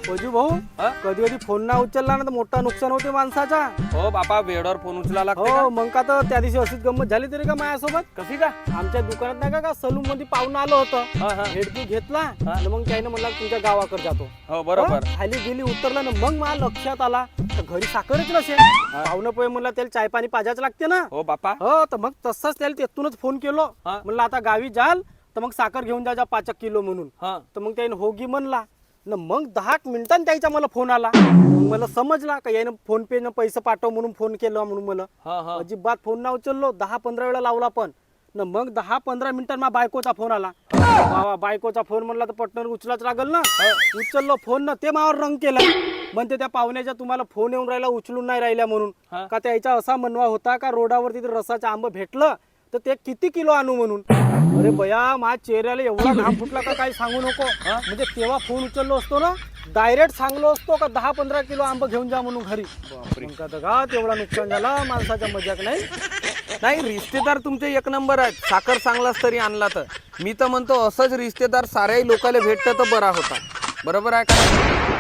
वजू भाऊ कधी कधी फोन ना उचलला ना तर मोठा नुकसान होते माणसाचा. हो बापा, वेळेवर फोन उचला लागते हो का? मग का तर त्या दिवशी अशीच गंमत झाली तरी का माझ्यासोबत. कशी का? आमच्या दुकानात नाही का सलून मध्ये पाहुणं आलं होतं. हेडकी घेतला आणि मग त्याने म्हणला तुमच्या गावाकडे जातो. हो बरोबर. खाली गेली उतरला ना मग मला लक्षात आला तर घरी साखरच नसेल. पाहुणं पोहे म्हणला त्याला चाय पाणी पाजायचं लागते ना. हो बापा. हो तर मग तसंच त्याला तिथूनच फोन केलो. म्हणलं आता गावी जाल तर मग साखर घेऊन जा 5 किलो म्हणून. तर मग त्याने होगी म्हणला न मग 10 मिनिटांनी त्याचा मला फोन आला. मग मला समजला का यानं फोन पे न पैसे पाठव म्हणून फोन केला म्हणून मला अजिबात फोन ना उचललो. 10-15 वेळा लावला पण न मग 10-15 मिनिटांनी माझ्या बायकोचा फोन आला. बायकोचा फोन म्हणला तर पटकन उचलाच लागल ना. उचललो फोन ना ते मावर रंग केला. म्हणते त्या पाहुण्याच्या तुम्हाला फोन येऊन राहिला उचलून नाही राहिल्या म्हणून. का त्याचा असा म्हणवा होता का रोडावरती ते रसाचं आंब भेटलं तर ते किती किलो आणू म्हणून. अरे बया माझ्या चेहऱ्याला एवढा घाम फुटला का काही सांगू नको. म्हणजे तेव्हा फोन उचललो असतो ना डायरेक्ट सांगलो असतो का 10-15 किलो आंब घेऊन जा म्हणून घरी. का तेवढा नुकसान झाला माणसाच्या मजाक नाही. नाही, रिश्तेदार तुमचे एक नंबर आहेत. साखर चांगलाच तरी आणला तर मी तर म्हणतो असंच रिश्तेदार साऱ्याही लोकांना भेटतं तर बरा होता. बरोबर आहे का?